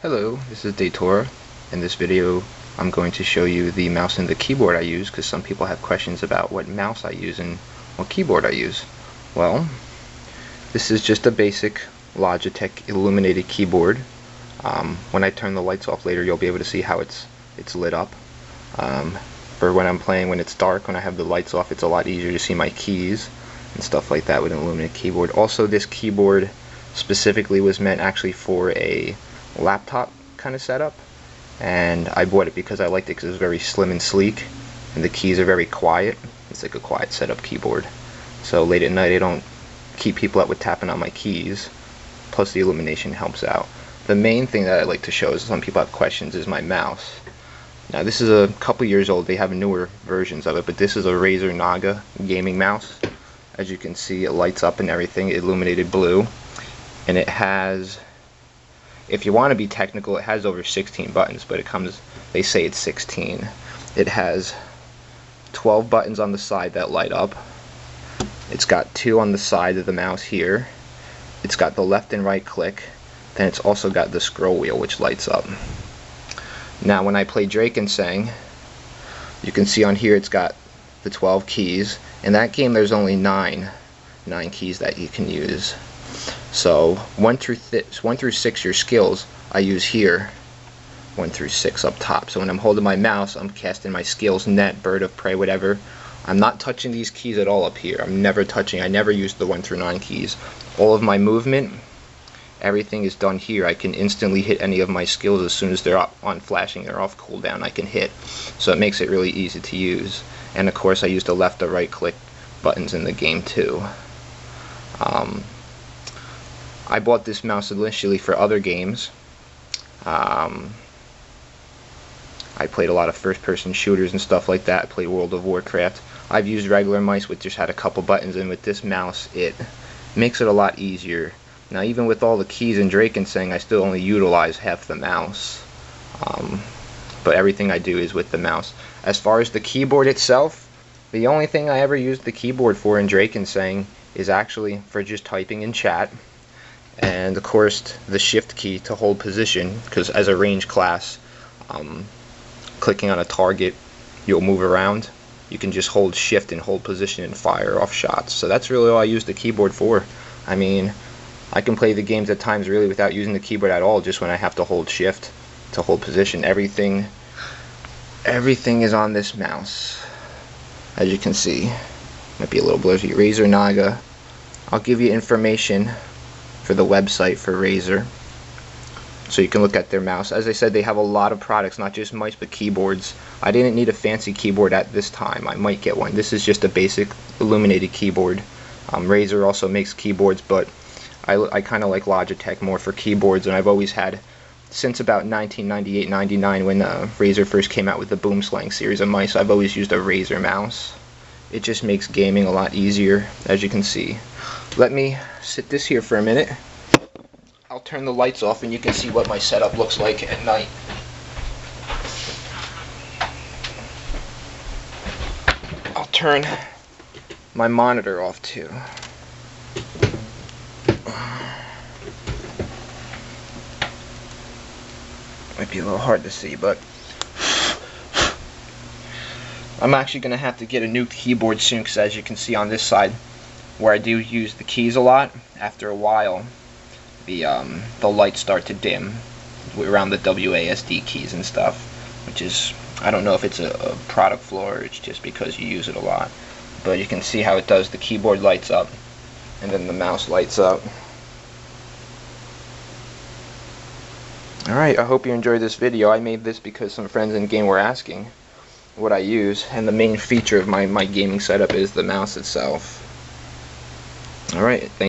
Hello, this is Daytora. In this video I'm going to show you the mouse and the keyboard I use, because some people have questions about what mouse I use and what keyboard I use. Well, this is just a basic Logitech illuminated keyboard. When I turn the lights off later, you'll be able to see how it's lit up. For when I'm playing, when it's dark, when I have the lights off, it's a lot easier to see my keys and stuff like that with an illuminated keyboard. Also, this keyboard specifically was meant actually for a laptop kind of setup, and I bought it because I liked it because it was very slim and sleek, and the keys are very quiet. It's like a quiet setup keyboard, so late at night I don't keep people up with tapping on my keys, plus the illumination helps out. The main thing that I like to show is, some people have questions, is my mouse. Now this is a couple years old, they have newer versions of it, but this is a Razer Naga gaming mouse. As you can see, it lights up and everything, illuminated blue, and it has, if you want to be technical, it has over 16 buttons, but it comes, they say it's 16. It has 12 buttons on the side that light up. It's got 2 on the side of the mouse here. It's got the left and right click. Then it's also got the scroll wheel, which lights up. Now when I play Drakensang, you can see on here it's got the 12 keys. In that game there's only 9 keys that you can use. So 1 through 6 your skills I use here, 1 through 6 up top. So when I'm holding my mouse, I'm casting my skills, net, bird of prey, whatever. I'm not touching these keys at all up here. I never use the 1 through 9 keys. All of my movement, everything is done here. I can instantly hit any of my skills as soon as they're on flashing or off cooldown. I can hit, so it makes it really easy to use. And of course I use the left or right click buttons in the game too. I bought this mouse initially for other games. I played a lot of first-person shooters and stuff like that. I played World of Warcraft. I've used regular mice which just had a couple buttons, and with this mouse it makes it a lot easier. Now even with all the keys in Drakensang, I still only utilize half the mouse. But everything I do is with the mouse. As far as the keyboard itself, the only thing I ever used the keyboard for in Drakensang is actually for just typing in chat. And of course the shift key to hold position, because as a range class, clicking on a target, you'll move around. You can just hold shift and hold position and fire off shots. So that's really all I use the keyboard for. I mean, I can play the games at times really without using the keyboard at all, just when I have to hold shift to hold position. Everything is on this mouse, as you can see. Might be a little blurry. Razer Naga. I'll give you information for the website for Razer, so you can look at their mouse. As I said, they have a lot of products, not just mice but keyboards. I didn't need a fancy keyboard at this time. I might get one. This is just a basic illuminated keyboard. Razer also makes keyboards, but I kind of like Logitech more for keyboards, and I've always had, since about 1998-99 when Razer first came out with the Boom Slang series of mice, I've always used a Razer mouse. It just makes gaming a lot easier, as you can see. Let me sit this here for a minute. I'll turn the lights off and you can see what my setup looks like at night. I'll turn my monitor off too. Might be a little hard to see, but I'm actually going to have to get a new keyboard soon, because as you can see on this side, where I do use the keys a lot, after a while the lights start to dim around the WASD keys and stuff, which is, I don't know if it's a product flaw or it's just because you use it a lot. But you can see how it does. The keyboard lights up and then the mouse lights up. Alright, I hope you enjoyed this video. I made this because some friends in game were asking what I use, and the main feature of my gaming setup is the mouse itself. Alright, thank you.